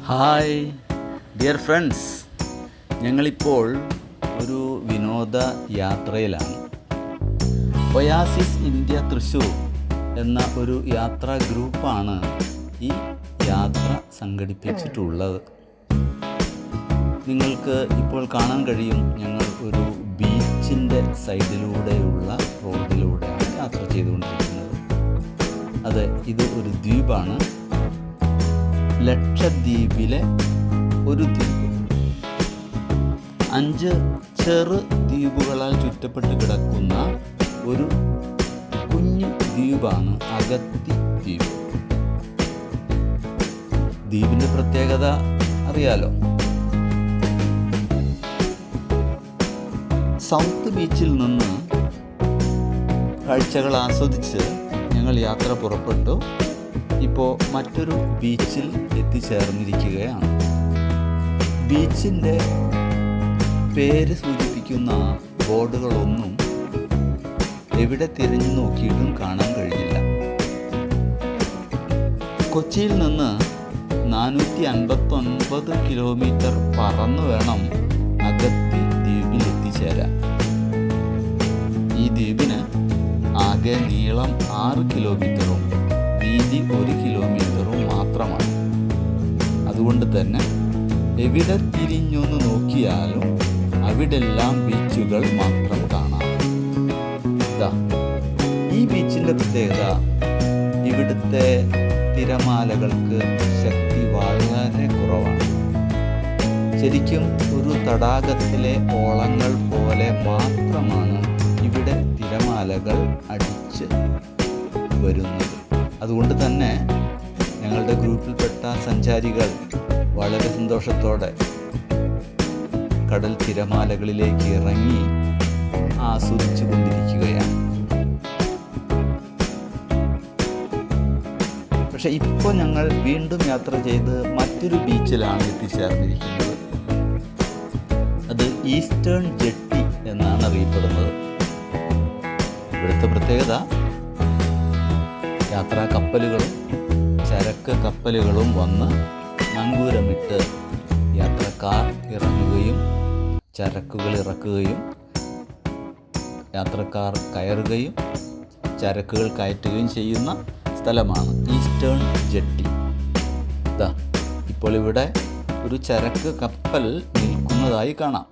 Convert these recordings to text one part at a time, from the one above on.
Hi dear friends, ഞങ്ങളിപ്പോൾ ഒരു വിനോദ യാത്രയിലാണ്. ഒയാസിസ് ഇന്ത്യ തൃശ്ശൂർ എന്ന ഒരു യാത്രാ ഗ്രൂപ്പാണ് ഈ യാത്ര സംഘടിപ്പിച്ചിട്ടുള്ളത്. നിങ്ങൾക്ക് ഇപ്പോൾ കാണാൻ കഴിയും, ഞങ്ങൾ ഒരു ബീച്ചിൻ്റെ സൈഡിലൂടെയുള്ള റോഡിലൂടെയാണ് യാത്ര ചെയ്തുകൊണ്ടിരിക്കുന്നത്. അതെ, ഇത് ഒരു ദ്വീപാണ്. ലക്ഷദ്വീപിലെ ഒരു ദ്വീപ്. 5 ചെറു ദ്വീപുകളാൽ ചുറ്റപ്പെട്ട് കിടക്കുന്ന ഒരു കുഞ്ഞു ദ്വീപാണ് അഗത്തി ദ്വീപ്. ദ്വീപിൻ്റെ പ്രത്യേകത അറിയാലോ. സൗത്ത് ബീച്ചിൽ നിന്ന് കാഴ്ചകൾ ആസ്വദിച്ച് ഞങ്ങൾ യാത്ര പുറപ്പെട്ടു. ഇപ്പോൾ മറ്റൊരു ബീച്ചിൽ എത്തിച്ചേർന്നിരിക്കുകയാണ്. ബീച്ചിൻ്റെ പേര് സൂചിപ്പിക്കുന്ന ബോർഡുകളൊന്നും എവിടെ തിരഞ്ഞു നോക്കിയിട്ടും കാണാൻ കഴിഞ്ഞില്ല. കൊച്ചിയിൽ നിന്ന് 459 കിലോമീറ്റർ പറന്നു വേണം അഗത്തി ദ്വീപിൽ എത്തിച്ചേരാൻ. ഈ ദ്വീപിന് ആകെ നീളം 6 കിലോമീറ്ററും വീതി 1 കിലോമീറ്ററും മാത്രമാണ്. അതുകൊണ്ട് തന്നെ എവിടെ തിരിഞ്ഞൊന്ന് നോക്കിയാലും അവിടെല്ലാം ബീച്ചുകൾ മാത്രം കാണാം. ഈ ബീച്ചിൻ്റെ പ്രത്യേകത, ഇവിടുത്തെ തിരമാലകൾക്ക് ശക്തി വളരെ കുറവാണ്. ശരിക്കും ഒരു തടാകത്തിലെ ഓളങ്ങൾ പോലെ മാത്രമാണ് ഇവിടെ തിരമാലകൾ അടിച്ച് വരുന്നത്. അതുകൊണ്ട് തന്നെ ഞങ്ങളുടെ ഗ്രൂപ്പിൽപ്പെട്ട സഞ്ചാരികൾ വളരെ സന്തോഷത്തോടെ കടൽ തിരമാലകളിലേക്ക് ഇറങ്ങി ആസ്വദിച്ചു കൊണ്ടിരിക്കുകയാണ്. പക്ഷെ ഇപ്പോൾ ഞങ്ങൾ വീണ്ടും യാത്ര ചെയ്ത് മറ്റൊരു ബീച്ചിലാണ് എത്തിച്ചേർന്നിരിക്കുന്നത്. അത് ഈസ്റ്റേൺ ജെട്ടി എന്നാണ് അറിയപ്പെടുന്നത്. ഇവിടുത്തെ പ്രത്യേകത, യാത്രാ കപ്പലുകളും ചരക്ക് കപ്പലുകളും വന്ന് നങ്കൂരമിട്ട് യാത്രക്കാർ ഇറങ്ങുകയും ചരക്കുകൾ ഇറക്കുകയും യാത്രക്കാർ കയറുകയും ചരക്കുകൾ കയറ്റുകയും ചെയ്യുന്ന സ്ഥലമാണ് ഈസ്റ്റേൺ ജെട്ടി. ഇപ്പോൾ ഇവിടെ ഒരു ചരക്ക് കപ്പൽ നിൽക്കുന്നതായി കാണാം.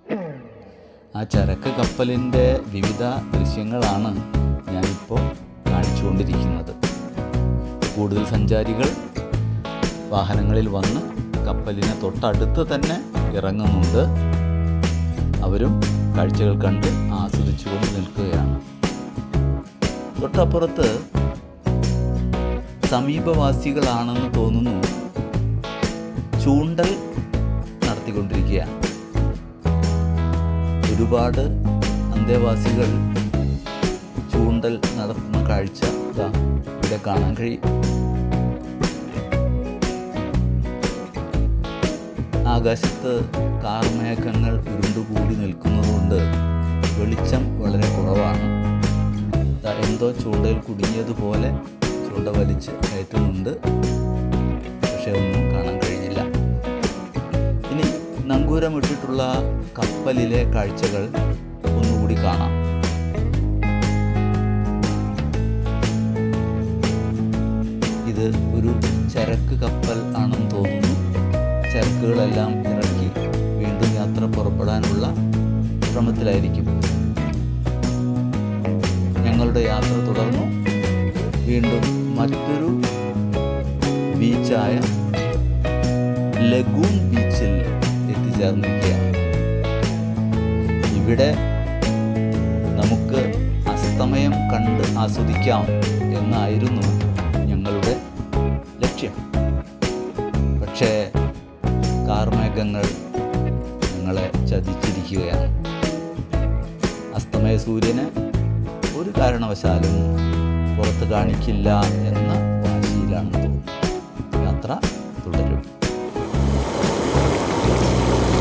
ആ ചരക്ക് കപ്പലിൻ്റെ വിവിധ ദൃശ്യങ്ങളാണ് ഞാനിപ്പോൾ കാണിച്ചുകൊണ്ടിരിക്കുന്നത്. കൂടുതൽ സഞ്ചാരികൾ വാഹനങ്ങളിൽ വന്ന് കപ്പലിന് തൊട്ടടുത്ത് തന്നെ ഇറങ്ങുന്നുണ്ട്. അവരും കാഴ്ചകൾ കണ്ട് ആസ്വദിച്ചുകൊണ്ട് നിൽക്കുകയാണ്. തൊട്ടപ്പുറത്ത് സമീപവാസികളാണെന്ന് തോന്നുന്നു ചൂണ്ടൽ നടത്തിക്കൊണ്ടിരിക്കുകയാണ്. ഒരുപാട് അന്തേവാസികൾ ചൂണ്ടൽ നടത്തുന്ന കാഴ്ച ഇവിടെ കാണാൻ കഴിയും. ആകാശത്ത് കാർമേഘങ്ങൾ ഉരുണ്ടുകൂടി നിൽക്കുന്നതുകൊണ്ട് വെളിച്ചം വളരെ കുറവാണ്. എന്തോ ചൂണ്ടയിൽ കുടുങ്ങിയതുപോലെ ചൂണ്ട വലിച്ച് കയറ്റുന്നുണ്ട്. പക്ഷെ ഒന്നും കാണാൻ കഴിഞ്ഞില്ല. ഇനി നങ്കൂരമിട്ടിട്ടുള്ള കപ്പലിലെ കാഴ്ചകൾ ഒന്നുകൂടി കാണാം. ഇത് ഒരു ചരക്ക് കപ്പൽ ആണെന്ന് തോന്നുന്നു. ചരക്കുകളെല്ലാം ഇറക്കി വീണ്ടും യാത്ര പുറപ്പെടാനുള്ള ശ്രമത്തിലായിരിക്കും. ഞങ്ങളുടെ യാത്ര തുടർന്നു. വീണ്ടും മറ്റൊരു ബീച്ചായ ലഗൂൺ ബീച്ചിൽ എത്തിച്ചേർന്നിരിക്കുകയാണ്. ഇവിടെ നമുക്ക് അസ്തമയം കണ്ട് ആസ്വദിക്കാം എന്നായിരുന്നു ഞങ്ങളുടെ ലക്ഷ്യം. പക്ഷേ കാർമേഘങ്ങൾ ഞങ്ങളെ ചതിച്ചിരിക്കുകയാണ്. അസ്തമയ സൂര്യന് ഒരു കാരണവശാലും പുറത്ത് കാണിക്കില്ല എന്ന വാശിയിലാണെന്ന് തോന്നുന്നു. യാത്ര